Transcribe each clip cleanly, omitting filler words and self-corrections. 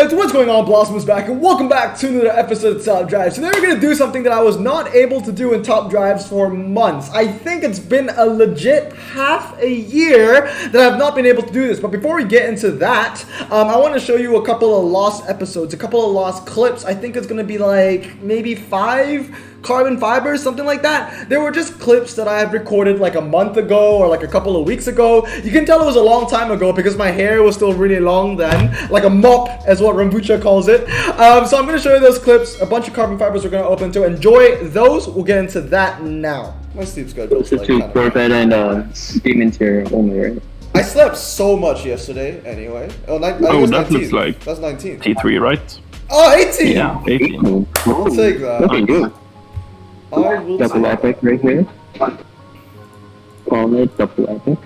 guys, what's going on? Blossom is back and welcome back to another episode of Top Drives. Today we're going to do something that I was not able to do in Top Drives for months. I think it's been a legit half a year that I've not been able to do this. But before we get into that, I want to show you a couple of lost episodes, a couple of lost clips. I think it's going to be like maybe 5 carbon fibers, something like that. They were just clips that I had recorded like a month ago or like a couple of weeks ago. You can tell it was a long time ago because my hair was still really long then, like a mop as what Rambucha calls it. So I'm going to show you those clips, a bunch of carbon fibers we're going to open to. Enjoy those. We'll get into that now. My sleep schedule is like Corvette and Demon Tier only, right? I slept so much yesterday anyway. That looks like that's 19. T3, right? Oh, 18! Yeah, 18. I'll take that. Looking good. I will Double take epic right here. Call it double epic.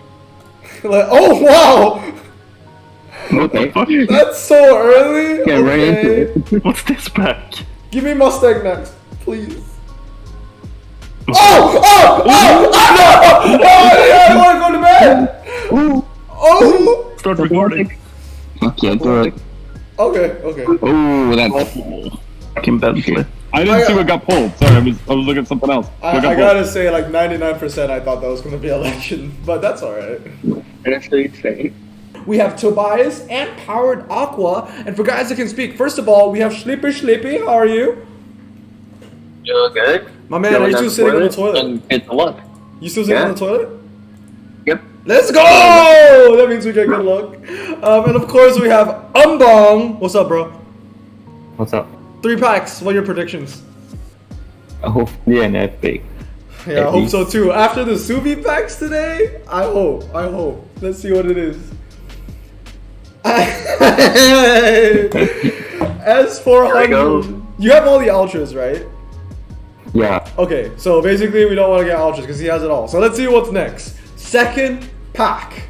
that. Oh, wow! Okay. That's so early. Get right into it. What's this pack? Give me Mustang next, please. Oh! Oh! Oh! Oh! No! Oh! I want to go to bed. Oh! Start recording. Okay, do it. Okay. Oh, that's... Fucking Bentley. I didn't see what got pulled. Sorry, I was looking at something else. I gotta say, like 99%, I thought that was gonna be a legend, but that's all right. Actually insane. We have Tobias and Powered Aqua, and for guys that can speak, first of all, we have Sleepy. How are you? You good? My man, are you still sitting on the toilet? And it's a luck. You still sitting on the toilet? Yep. Let's go! That means we get good luck. And of course we have Umbong. What's up, bro? What's up? 3 packs. What are your predictions? I hope yeah, an epic. Yeah, I hope so too. After the Subi packs today, I hope. Let's see what it is. S400. You have all the ultras, right? Yeah. Okay, so basically we don't want to get ultras because he has it all. So let's see what's next. Second pack.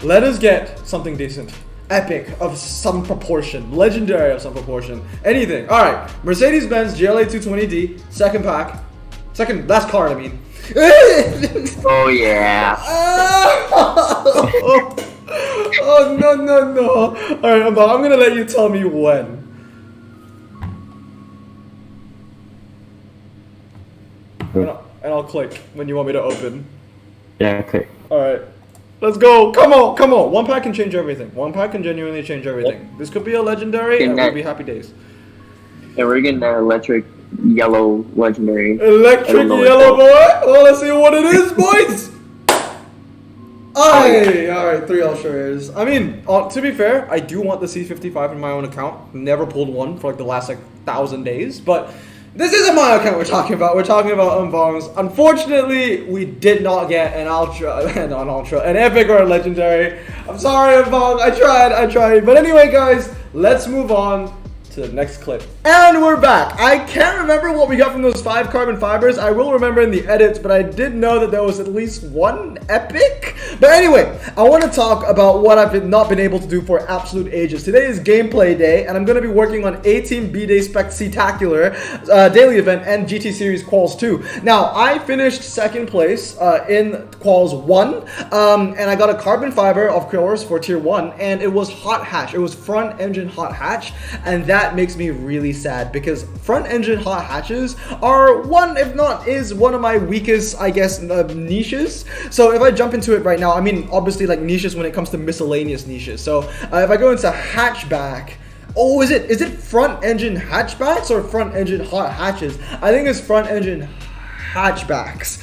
Let us get something decent. Epic of some proportion. Legendary of some proportion. Anything. Alright. Mercedes-Benz GLA 220D. Second pack. Last card, I mean. Oh, yeah. Oh, no. Alright, I'm gonna let you tell me when. And I'll click when you want me to open. Yeah, okay. Alright. Let's go. Come on. One pack can change everything. One pack can genuinely change everything. This could be a legendary and we'll be happy days. And we're getting an electric yellow legendary. Electric yellow boy? Well, let's see what it is, boys. Alright, 3 ultra rares. I mean, to be fair, I do want the C55 in my own account. Never pulled one for like the last 1,000 days, but this isn't my account we're talking about. We're talking about Umbong's. Unfortunately, we did not get an an epic or a legendary. I'm sorry, Umbong. I tried. But anyway, guys, let's move on to the next clip. And we're back. I can't remember what we got from those 5 carbon fibers. I will remember in the edits, but I did know that there was at least 1 epic. But anyway, I want to talk about what I've not been able to do for absolute ages. Today is gameplay day, and I'm going to be working on A-Team B-Day Spectacular daily event and GT Series Quals 2. Now, I finished 2nd place in Quals 1, and I got a carbon fiber, of course, for Tier 1, and it was hot hatch. It was front engine hot hatch, and that makes me really sad because front engine hot hatches are one of my weakest, I guess, niches. So if I jump into it right now, I mean, obviously like niches when it comes to miscellaneous niches. So if I go into hatchback, oh, is it front engine hatchbacks or front engine hot hatches? I think it's front engine hatchbacks.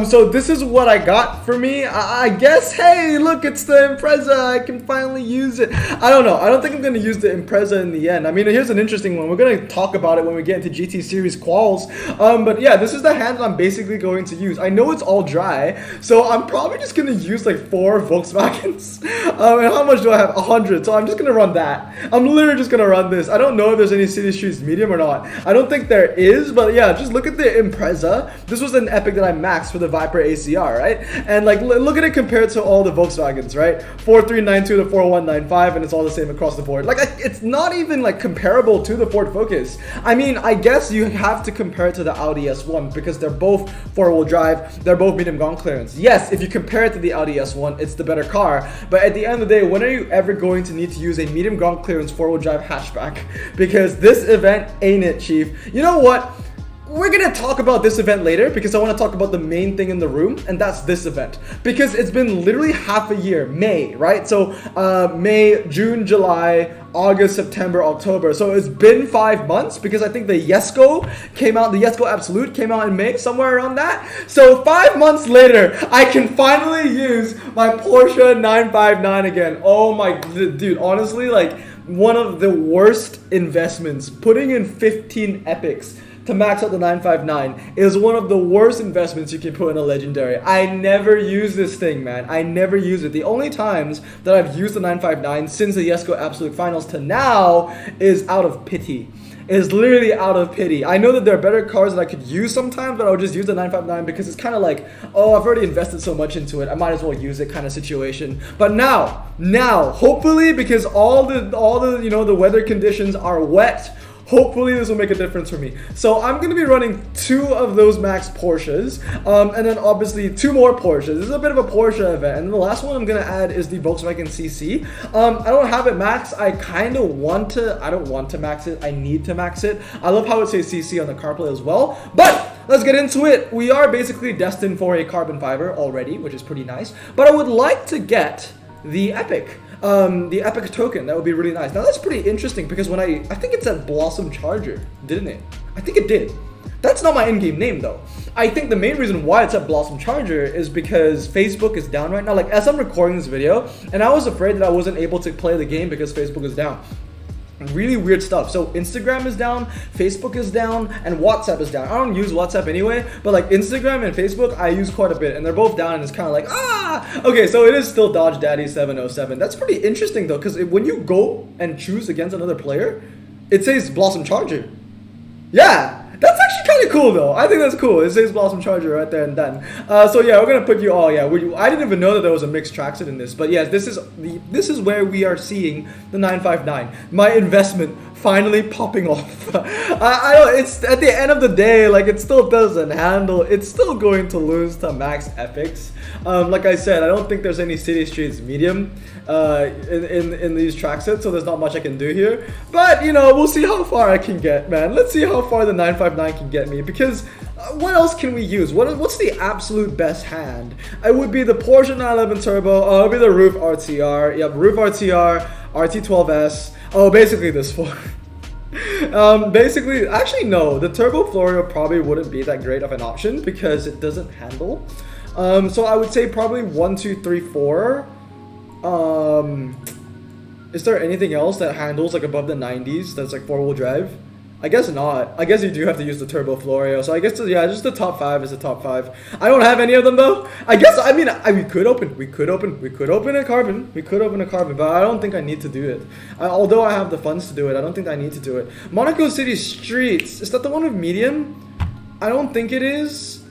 So this is what I got for me. I guess, hey, look, it's the Impreza. I can finally use it. I don't know. I don't think I'm going to use the Impreza in the end. I mean, here's an interesting one. We're going to talk about it when we get into GT Series Quals. But yeah, this is the hand I'm basically going to use. I know it's all dry, so I'm probably just going to use like 4 Volkswagens. And how much do I have? 100. So I'm just going to run that. I'm literally just going to run this. I don't know if there's any City Streets medium or not. I don't think there is, but yeah, just look at the Impreza. this was an Epic that I maxed for the Viper ACR, right? And like, look at it compared to all the Volkswagens, right? 4392 to 4195, and it's all the same across the board. Like, it's not even like comparable to the Ford Focus. I mean, I guess you have to compare it to the Audi S1 because they're both four-wheel drive, they're both medium ground clearance. Yes, if you compare it to the Audi S1, it's the better car, but at the end of the day, when are you ever going to need to use a medium ground clearance four-wheel drive hatchback? Because this event ain't it, Chief. You know what? We're gonna talk about this event later because I want to talk about the main thing in the room, and that's this event. Because it's been literally half a year, May, right? So May, June, July, August, September, October. So it's been 5 months because I think the Jesko came out, the Jesko Absolute came out in May, somewhere around that. So 5 months later, I can finally use my Porsche 959 again. Oh my, dude, honestly, like one of the worst investments, putting in 15 epics to max out the 959 is one of the worst investments you can put in a legendary. I never use this thing, man. I never use it. The only times that I've used the 959 since the Jesko Absolute Finals to now is out of pity. Is literally out of pity. I know that there are better cars that I could use sometimes, but I would just use the 959 because it's kind of like, oh, I've already invested so much into it, I might as well use it kind of situation. But now, hopefully, because all the you know, the weather conditions are wet, hopefully this will make a difference for me. So I'm going to be running 2 of those max Porsches, and then obviously 2 more Porsches. This is a bit of a Porsche event, and the last one I'm going to add is the Volkswagen CC. I don't have it max. I kind of want to, I don't want to max it. I need to max it. I love how it says CC on the CarPlay as well, but let's get into it. We are basically destined for a carbon fiber already, which is pretty nice, but I would like to get the Epic. The Epic token, that would be really nice. Now that's pretty interesting because when I think it said Blossom Charger, didn't it? I think it did. That's not my in-game name though. I think the main reason why it's at Blossom Charger is because Facebook is down right now. Like as I'm recording this video, and I was afraid that I wasn't able to play the game because Facebook is down. Really weird stuff. So Instagram is down, Facebook is down, and WhatsApp is down. I don't use WhatsApp anyway, but like Instagram and Facebook I use quite a bit, and they're both down, and it's kind of like, okay, so it is still Dodge Daddy 707. That's pretty interesting though, because when you go and choose against another player, it says Blossom Charger. Yeah, that's actually kind of cool though. I think that's cool. It says Blossom Charger right there and then. So yeah, we're gonna put you all. Yeah, I didn't even know that there was a mixed trackset in this, but yeah, this is where we are seeing the 959. My investment finally popping off. I don't. It's at the end of the day, like it still doesn't handle. It's still going to lose to max epics. Like I said, I don't think there's any City Streets medium in these track sets, so there's not much I can do here. But you know, we'll see how far I can get, man. Let's see how far the 959 can get me, because what else can we use? What's the absolute best hand? It would be the Porsche 911 Turbo. It would be the Roof RTR. Yep, Roof RTR, RT12S. Oh, basically this four. Basically, actually no, the Turbo Florio probably wouldn't be that great of an option because it doesn't handle. So I would say probably 1, 2, 3, 4. Is there anything else that handles like above the 90s that's like 4-wheel drive? I guess not. I guess you do have to use the Turbo Florio. So I guess, yeah, just the top 5 is the top 5. I don't have any of them though. I guess, I mean, we could open a carbon. We could open a carbon, but I don't think I need to do it. Although I have the funds to do it, I don't think I need to do it. Monaco City Streets. Is that the one with medium? I don't think it is.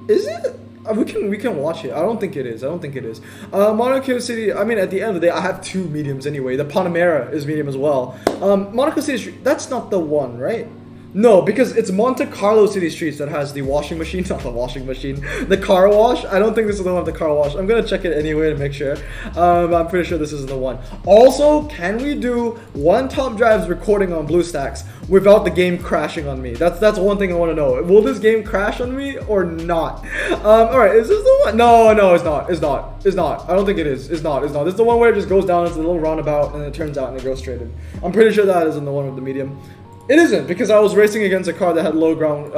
Is it? We can watch it. I don't think it is. Monaco City, I mean, at the end of the day, I have 2 mediums anyway. The Panamera is medium as well. Monaco City Street, that's not the one, right? No, because it's Monte Carlo City Streets that has the washing machine, not the washing machine, the car wash. I don't think this is the one with the car wash. I'm gonna check it anyway to make sure. I'm pretty sure this isn't the one. Also, can we do one Top Drives recording on BlueStacks without the game crashing on me? That's one thing I want to know. Will this game crash on me or not? All right, is this the one? No, it's not. I don't think it is. It's not. This is the one where it just goes down into the little roundabout and it turns out and it goes straight in. I'm pretty sure that isn't the one with the medium. It isn't, because I was racing against a car that had low ground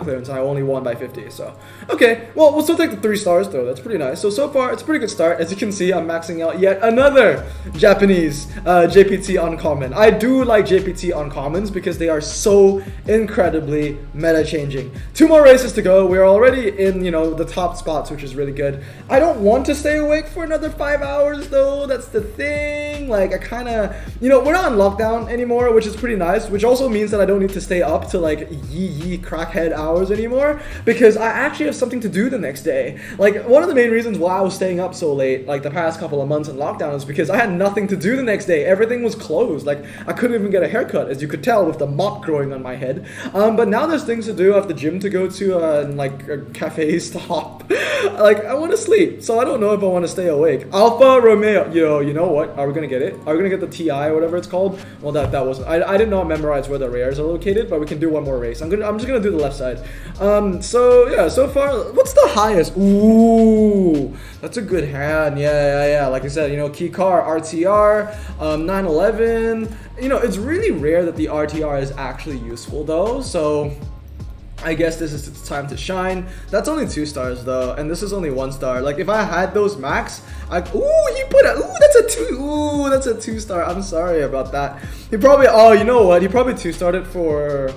clearance and I only won by 50, so. Okay, well, we'll still take the 3 stars though, that's pretty nice. So far, it's a pretty good start. As you can see, I'm maxing out yet another Japanese JPT Uncommon. I do like JPT Uncommons because they are so incredibly meta-changing. 2 more races to go. We're already in, you know, the top spots, which is really good. I don't want to stay awake for another 5 hours though, that's the thing. Like, I kind of, you know, we're not on lockdown anymore, which is pretty nice, which also means that I don't need to stay up to like yee crackhead hours anymore, because I actually have something to do the next day. Like, one of the main reasons why I was staying up so late, like the past couple of months in lockdown, is because I had nothing to do the next day. Everything was closed. Like, I couldn't even get a haircut, as you could tell with the mop growing on my head. But now there's things to do. I have the gym to go to, and like cafes to hop. Like, I want to sleep, so I don't know if I want to stay awake. Alfa Romeo, yo, you know what? Are we gonna get it? Are we gonna get the TI or whatever it's called? Well, that wasn't. I did not memorize where the rares are located, but we can do one more race. I'm just gonna do the left side. So yeah, so far, what's the highest? Ooh, that's a good hand. Yeah. Like I said, you know, key car, RTR, 911. You know, it's really rare that the RTR is actually useful though. So I guess this is its time to shine. That's only 2 stars though, and this is only 1 star. Like, if I had those max, that's a 2 star. I'm sorry about that. He probably, oh, you know what? He probably 2 starred it for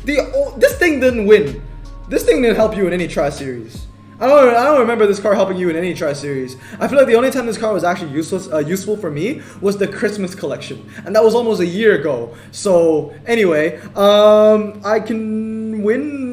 this thing didn't win. This thing didn't help you in any tri-series. I don't remember this car helping you in any tri-series. I feel like the only time this car was actually useful for me was the Christmas collection, and that was almost a year ago. So anyway, I can win.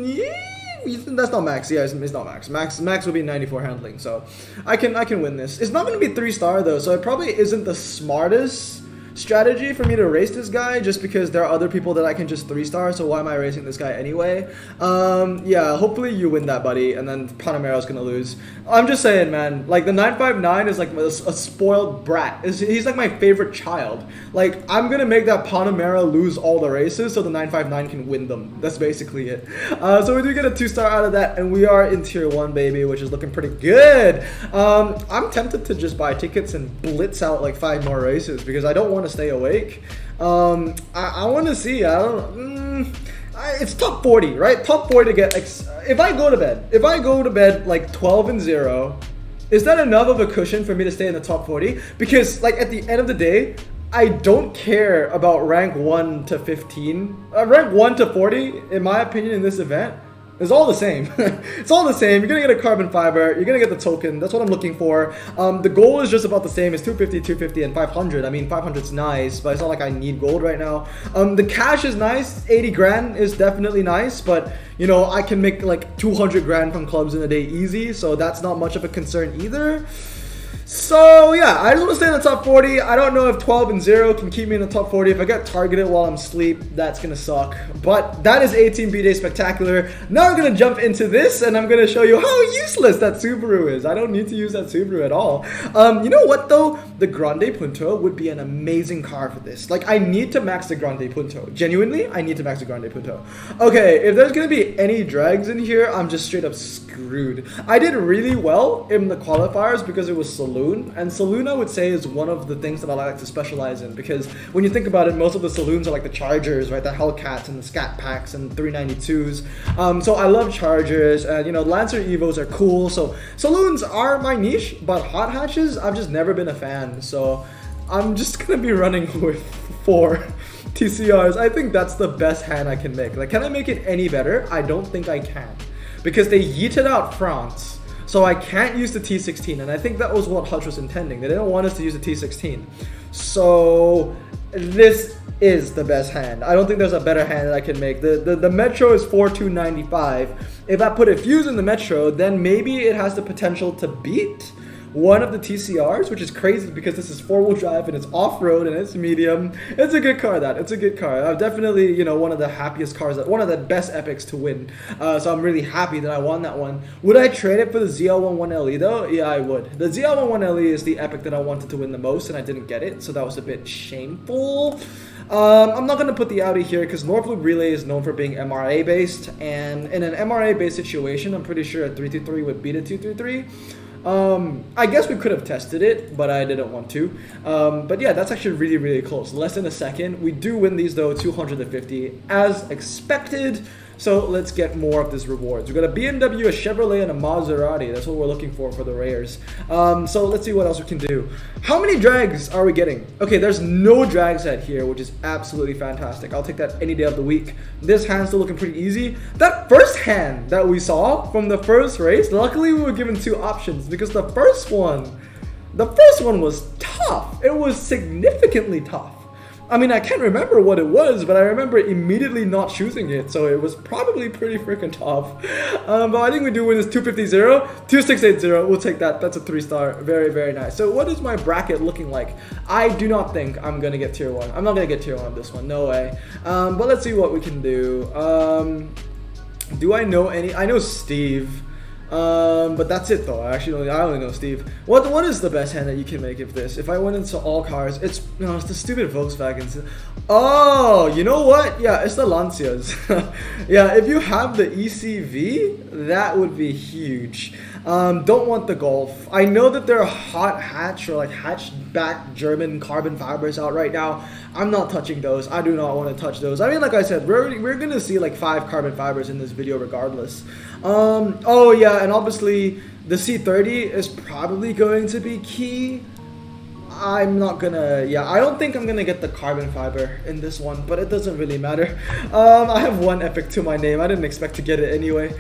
That's not max. Yeah, it's not max. Max would be 94 handling, so I can win this. It's not going to be 3 star though, so it probably isn't the smartest strategy for me to race this guy, just because there are other people that I can just 3 star, so why am I racing this guy anyway? Yeah, hopefully you win that, buddy, and then Panamero's gonna lose. I'm just saying, man, like, the 959 is like a spoiled brat. He's like my favorite child. Like, I'm gonna make that Panamera lose all the races so the 959 can win them. That's basically it. So we do get a 2 star out of that, and we are in tier 1, baby, which is looking pretty good. I'm tempted to just buy tickets and blitz out like 5 more races, because I don't want to stay awake. I want to see. It's top 40, right? Top 40 to get. If I go to bed like 12-0, is that enough of a cushion for me to stay in the top 40? Because, like, at the end of the day, I don't care about rank 1 to 15. Rank 1 to 40, in my opinion, in this event, is all the same. It's all the same. You're gonna get a carbon fiber. You're gonna get the token. That's what I'm looking for. The goal is just about the same. It's 250, 250, and 500. I mean, 500's nice, but it's not like I need gold right now. The cash is nice. 80 grand is definitely nice, but, you know, I can make like 200 grand from clubs in a day easy, so that's not much of a concern either. So yeah, I just want to stay in the top 40. I don't know if 12-0 can keep me in the top 40. If I get targeted while I'm asleep, that's gonna suck. But that is 18 B-Day Spectacular. Now I'm gonna jump into this, and I'm gonna show you how useless that Subaru is. I don't need to use that Subaru at all. You know what though? The Grande Punto would be an amazing car for this. Like, I need to max the Grande Punto. Genuinely, I need to max the Grande Punto. Okay, if there's gonna be any drags in here, I'm just straight up screwed. I did really well in the qualifiers because it was Saloon. And Saloon, I would say, is one of the things that I like to specialize in, because when you think about it, most of the Saloons are like the Chargers, right? The Hellcats and the Scat Packs and 392s. So I love Chargers, and, you know, Lancer Evos are cool. So Saloons are my niche, but hot hatches, I've just never been a fan. So I'm just gonna be running with 4 TCRs. I think that's the best hand I can make. Like, can I make it any better? I don't think I can, because they yeeted out France. So I can't use the T16, and I think that was what Hutch was intending. They didn't want us to use the T16. So this is the best hand. I don't think there's a better hand that I can make. The Metro is 4295. If I put a fuse in the Metro, then maybe it has the potential to beat one of the TCRs, which is crazy because this is 4-wheel drive and it's off-road and it's medium. It's a good car, It's a good car. I'm definitely, you know, one of the happiest cars, one of the best epics to win. So I'm really happy that I won that one. Would I trade it for the ZL11LE though? Yeah, I would. The ZL11LE is the epic that I wanted to win the most, and I didn't get it, so that was a bit shameful. I'm not going to put the Audi here because Northwood Relay is known for being MRA based, and in an MRA based situation, I'm pretty sure a 323 would beat a 233. I guess we could have tested it, but I didn't want to. But yeah, that's actually really, really close. Less than a second. We do win these though, 250 as expected. So let's get more of these rewards. We got a BMW, a Chevrolet, and a Maserati. That's what we're looking for the rares. So let's see what else we can do. How many drags are we getting? Okay, there's no drag set here, which is absolutely fantastic. I'll take that any day of the week. This hand's still looking pretty easy. That first hand that we saw from the first race, luckily we were given 2 options, because the first one was tough. It was significantly tough. I mean, I can't remember what it was, but I remember immediately not choosing it, so it was probably pretty freaking tough. But I think we do win this 250-0, 2680. We'll take that. That's a 3-star. Very, very nice. So what is my bracket looking like? I do not think I'm gonna get tier 1. I'm not gonna get tier 1 on this one. No way. But let's see what we can do. Do I know any? I know Steve. But that's it though. I only know Steve. What is the best hand that you can make of this? If I went into all cars, it's the stupid Volkswagens. Oh, you know what? Yeah, it's the Lancias. Yeah, if you have the ECV, that would be huge. Don't want the Golf. I know that there are hot hatch or like hatchback German carbon fibers out right now. I'm not touching those. I do not want to touch those. I mean, like I said, we're gonna see like 5 carbon fibers in this video regardless. Oh yeah, and obviously the C30 is probably going to be key. I'm not gonna, I don't think I'm gonna get the carbon fiber in this one, but it doesn't really matter. I have 1 epic to my name. I didn't expect to get it anyway.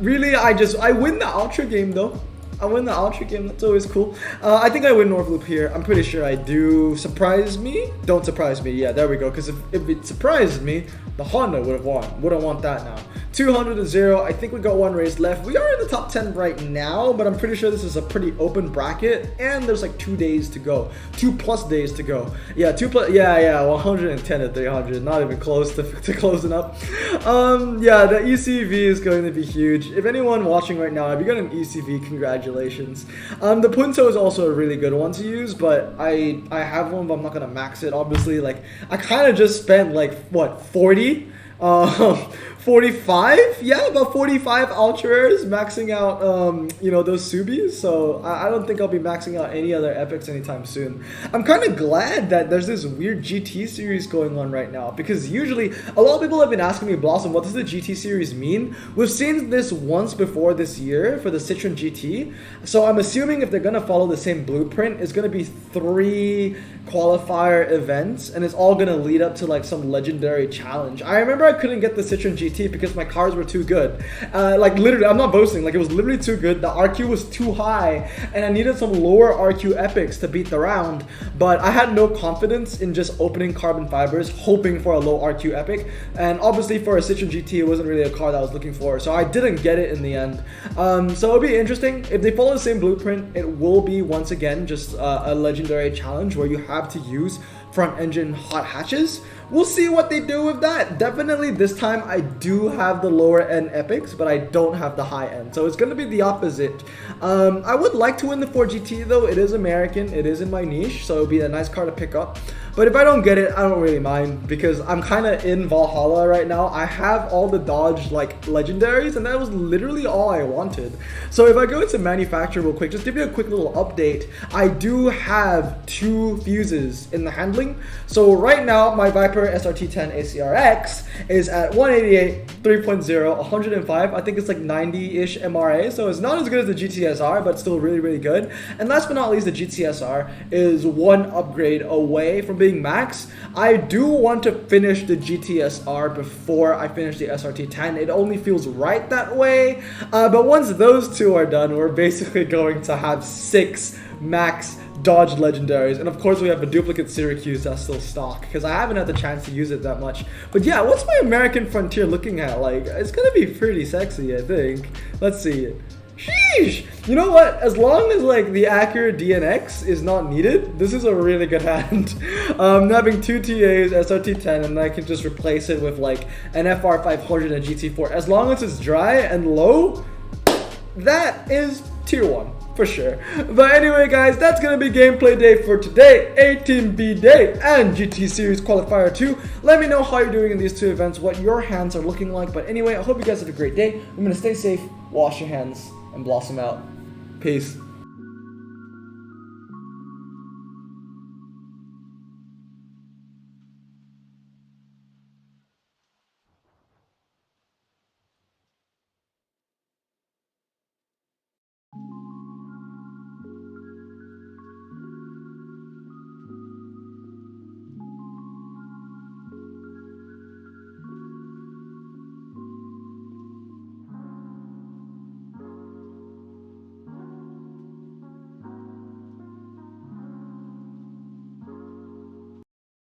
Really, I win the Ultra game though. I win the Ultra game, that's always cool. I think I win North Loop here. I'm pretty sure I do. Surprise me? Don't surprise me. Yeah, there we go. Because if it surprised me, the Honda would have won. Wouldn't want that now. 200-0. I think we got 1 race left. We are in the top 10 right now, but I'm pretty sure this is a pretty open bracket. And there's like 2 days to go. 2+ days to go. Yeah, 110 to 300. Not even close to closing up. Yeah, the ECV is going to be huge. If anyone watching right now, if you got an ECV, congratulations. The Punto is also a really good one to use, but I have one, but I'm not gonna max it. Obviously, like I kind of just spent like what 40, 45, yeah, about 45 ultra rares maxing out those Subis. So I don't think I'll be maxing out any other epics anytime soon. I'm kind of glad that there's this weird GT series going on right now, because usually a lot of people have been asking me, Blossom, what does the GT series mean? We've seen this once before this year for the Citroen GT, so I'm assuming if they're gonna follow the same blueprint, it's gonna be 3 qualifier events, and it's all gonna lead up to like some legendary challenge. I remember I couldn't get the Citroen GT because my cars were too good. Like literally, I'm not boasting, like it was literally too good. The RQ was too high, and I needed some lower RQ epics to beat the round, but I had no confidence in just opening carbon fibers, hoping for a low RQ epic, and obviously for a Citroen GT, it wasn't really a car that I was looking for, so I didn't get it in the end. So it'll be interesting. If they follow the same blueprint, it will be once again just a legendary challenge where you have to use front engine hot hatches. We'll see what they do with that. Definitely this time I do have the lower end epics, but I don't have the high end, so it's going to be the opposite. I would like to win the 4GT though. It is American, it is in my niche, so it'll be a nice car to pick up. But if I don't get it, I don't really mind, because I'm kind of in Valhalla right now. I have all the Dodge like legendaries, and that was literally all I wanted. So if I go into manufacturer real quick, just give you a quick little update. I do have 2 fuses in the handling. So right now my Viper SRT10 ACRX is at 188, 3.0, 105. I think it's like 90-ish MRA, so it's not as good as the GTSR, but still really, really good. And last but not least, the GTSR is 1 upgrade away from being max. I do want to finish the GTSR before I finish the SRT10. It only feels right that way. But once those 2 are done, we're basically going to have 6 max Dodge legendaries, and of course we have a duplicate Syracuse that's still stock, because I haven't had the chance to use it that much. But yeah, what's my American Frontier looking at? Like, it's gonna be pretty sexy, I think. Let's see. Sheesh! You know what? As long as like the Acura DNX is not needed, this is a really good hand. Having 2 TAs, SRT10, and I can just replace it with like an FR500 and GT4. As long as it's dry and low, that is tier 1. For sure. But anyway guys, that's gonna be gameplay day for today, 18B day and GT Series Qualifier 2. Let me know how you're doing in these 2 events, what your hands are looking like. But anyway, I hope you guys have a great day. I'm gonna stay safe, wash your hands, and blossom out. Peace.